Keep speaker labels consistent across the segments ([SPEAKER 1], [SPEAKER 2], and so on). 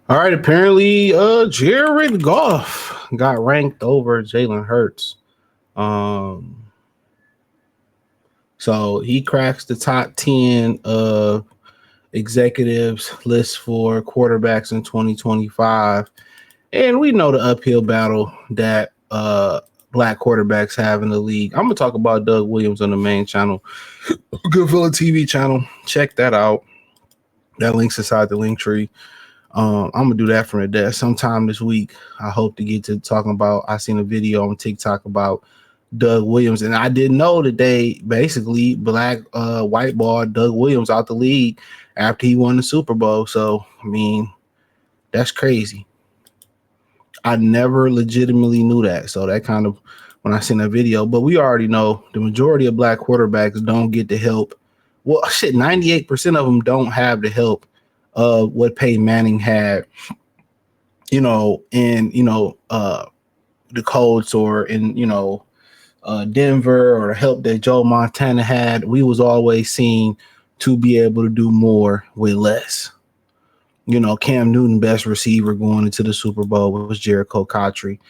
[SPEAKER 1] All right, apparently, Jared Goff got ranked over Jalen Hurts. Um, so he cracks the top 10 executives list for quarterbacks in 2025. And we know the uphill battle that black quarterbacks have in the league. I'm gonna talk about Doug Williams on the main channel, Goodfellow TV channel. Check that out. That link's inside the link tree. I'm gonna do that from today. Sometime this week, I hope to get to talking about. I seen a video on TikTok about Doug Williams, and I didn't know that they basically whiteballed Doug Williams out the league after he won the Super Bowl. So I mean, that's crazy. I never legitimately knew that. So that kind of when I seen that video, but we already know the majority of black quarterbacks don't get the help. Well, shit, 98% of them don't have the help of what Peyton Manning had, the Colts or in, Denver, or the help that Joe Montana had. We was always seen to be able to do more with less. Cam Newton, best receiver going into the Super Bowl was Jericho Cotchery.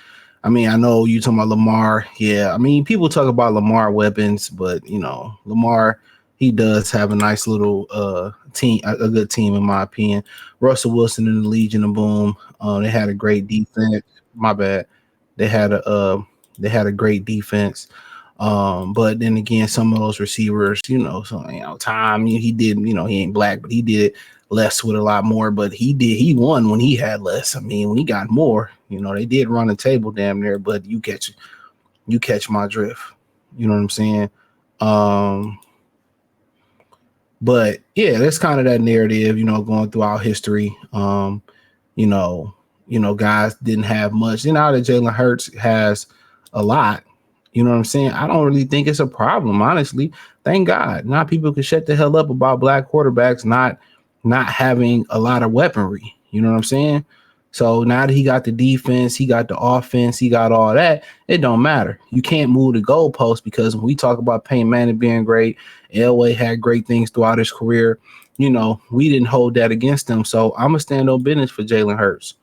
[SPEAKER 1] I mean, I know you talking about Lamar. Yeah, I mean, people talk about Lamar weapons, but Lamar, he does have a nice little team, a good team in my opinion. Russell Wilson and the Legion of Boom. They had a great defense. My bad. They had a great defense. But then again, some of those receivers, Tom, he did, he ain't black, but he did less with a lot more. But he won when he had less. I mean, when he got more, they did run the table damn near. But you catch my drift. You know what I'm saying? But yeah, that's kind of that narrative, going throughout history. Guys didn't have much. Now that Jalen Hurts has a lot, you know what I'm saying? I don't really think it's a problem, honestly. Thank God. Now people can shut the hell up about black quarterbacks not having a lot of weaponry. You know what I'm saying? So now that he got the defense, he got the offense, he got all that, it don't matter. You can't move the goalpost because when we talk about Peyton Manning being great, Elway had great things throughout his career. We didn't hold that against him. So I'm going to stand on business for Jalen Hurts.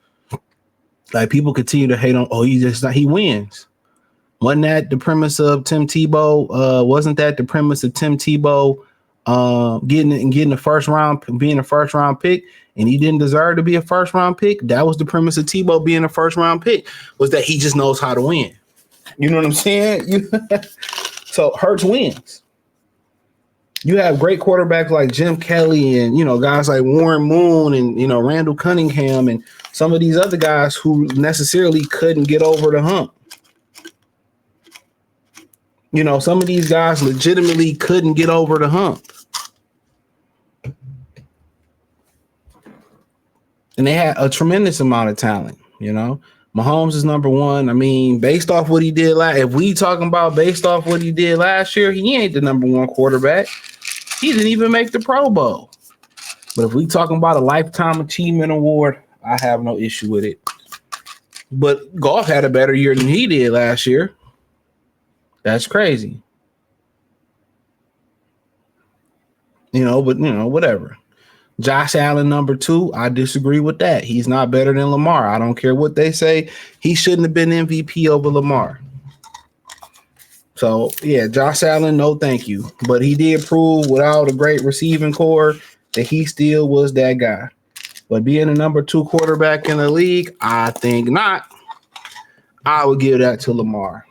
[SPEAKER 1] Like, people continue to hate on, he wins. Wasn't that the premise of Tim Tebow? Wasn't that the premise of Tim Tebow getting the first round, being a first round pick, and he didn't deserve to be a first round pick? That was the premise of Tebow being a first round pick, was that he just knows how to win. You know what I'm saying? So Hurts wins. You have great quarterbacks like Jim Kelly and, guys like Warren Moon and, Randall Cunningham and some of these other guys who necessarily couldn't get over the hump. Some of these guys legitimately couldn't get over the hump. And they had a tremendous amount of talent, Mahomes is number one. I mean, based off what he did if we talking about based off what he did last year, he ain't the number one quarterback. He didn't even make the Pro Bowl. But if we talking about a lifetime achievement award, I have no issue with it. But Goff had a better year than he did last year. That's crazy. But whatever. Josh Allen, number two, I disagree with that. He's not better than Lamar. I don't care what they say. He shouldn't have been MVP over Lamar. So, yeah, Josh Allen, no thank you. But he did prove without a great receiving core that he still was that guy. But being a number two quarterback in the league, I think not. I would give that to Lamar.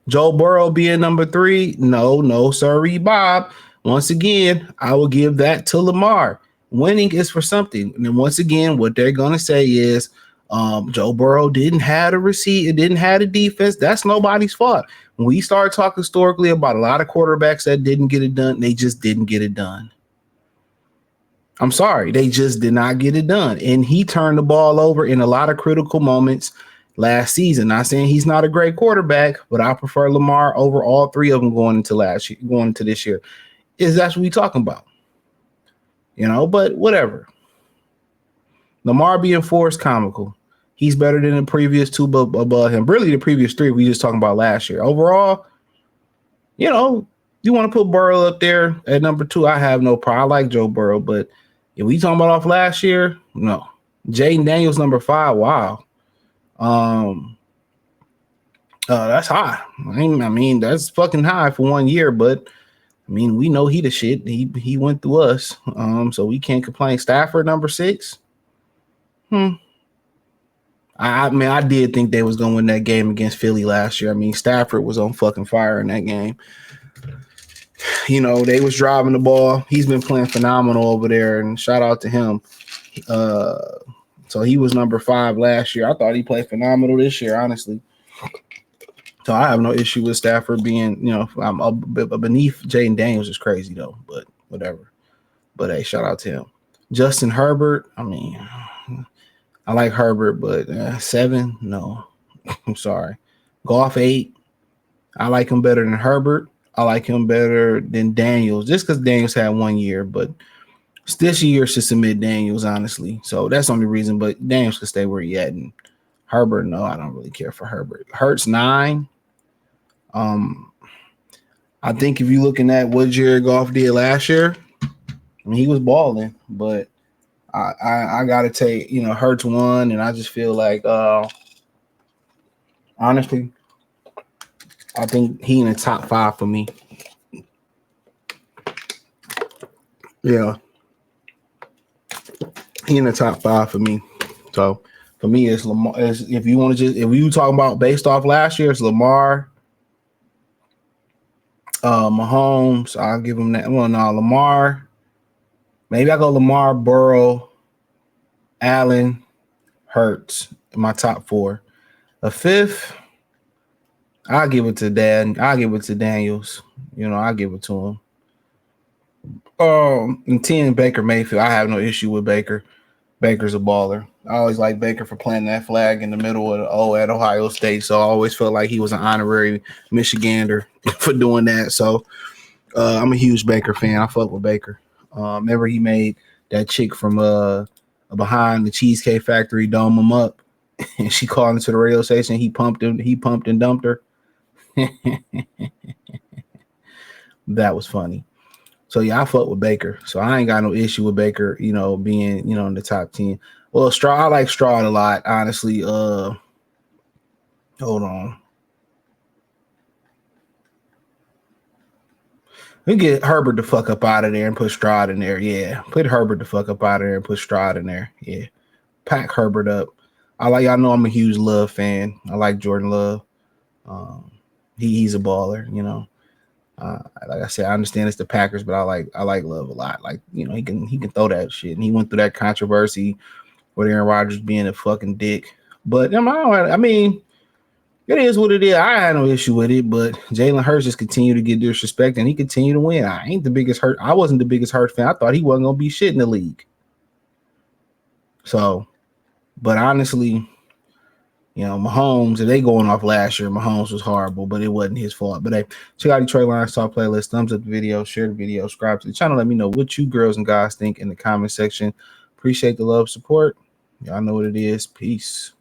[SPEAKER 1] Joe Burrow being number three, no, sorry, Bob. Once again, I will give that to Lamar. Winning is for something. And then once again, what they're going to say is Joe Burrow didn't have a receiver, didn't have a defense. That's nobody's fault. When we start talking historically about a lot of quarterbacks that didn't get it done, they just didn't get it done. I'm sorry, they just did not get it done. And he turned the ball over in a lot of critical moments last season. Not saying he's not a great quarterback, but I prefer Lamar over all three of them going into this year. That's what we talking about. But whatever. Lamar being four is comical. He's better than the previous two above him. Really, the previous three we just talking about last year. Overall, you want to put Burrow up there at number two. I have no problem. I like Joe Burrow, but If we talking about off last year, no. Jaden Daniels number 5. Wow. That's high. I mean, that's fucking high for 1 year, but I mean, we know he the shit. He went through us. So we can't complain. Stafford number 6. I mean, I did think they was gonna win that game against Philly last year. I mean, Stafford was on fucking fire in that game. You know, they was driving the ball. He's been playing phenomenal over there, and shout out to him. So he was number 5 last year. I thought he played phenomenal this year, honestly. So I have no issue with Stafford being, you know, I'm beneath Jaden Daniels is crazy though, but whatever. But hey, shout out to him. Justin Herbert. I mean, I like Herbert, but 7, no. I'm sorry. Goff 8. I like him better than Herbert. I like him better than Daniels, just because Daniels had 1 year, but this year should submit Daniels, honestly. So that's the only reason, but Daniels could stay where he at. And Herbert, no, I don't really care for Herbert. Hurts 9. I think if you're looking at what Jared Goff did last year, I mean, he was balling, but I gotta take, you know, Hurts 1, and I just feel like honestly, I think he in the top 5 for me. Yeah. He in the top 5 for me. So for me, it's Lamar. If you talking about based off last year, it's Lamar, Mahomes. I'll give him that. Well, no, Lamar. Maybe I go Lamar, Burrow, Allen, Hurts in my top 4. A 5th, I'll give it to Dad. I'll give it to Daniels. You know, I'll give it to him. And 10, Baker Mayfield. I have no issue with Baker. Baker's a baller. I always like Baker for planting that flag in the middle of the O at Ohio State. So I always felt like he was an honorary Michigander for doing that. So I'm a huge Baker fan. I fuck with Baker. Remember he made that chick from behind the Cheesecake Factory dome him up, and she called into the radio station. He pumped and dumped her. That was funny. So yeah, I fuck with Baker. So I ain't got no issue with Baker, you know, being, you know, in the top 10. Well, I like Stroud a lot, honestly. Hold on. We get Herbert the fuck up out of there and put Stroud in there. Yeah. Put Herbert the fuck up out of there and put Stroud in there. Yeah. Pack Herbert up. Y'all know I'm a huge Love fan. I like Jordan Love. He's a baller, you know. Like I said, I understand it's the Packers, but I like Love a lot. Like, you know, he can throw that shit. And he went through that controversy with Aaron Rodgers being a fucking dick. But I mean, it is what it is. I had no issue with it, but Jalen Hurts just continued to get disrespect, and he continued to win. I wasn't the biggest Hurts fan. I thought he wasn't gonna be shit in the league. So, but honestly, you know, Mahomes, if they going off last year, Mahomes was horrible, but it wasn't his fault. But hey, check out DetroitLions Talk playlist. Thumbs up the video, share the video, subscribe to the channel. Let me know what you girls and guys think in the comment section. Appreciate the love, support. Y'all know what it is. Peace.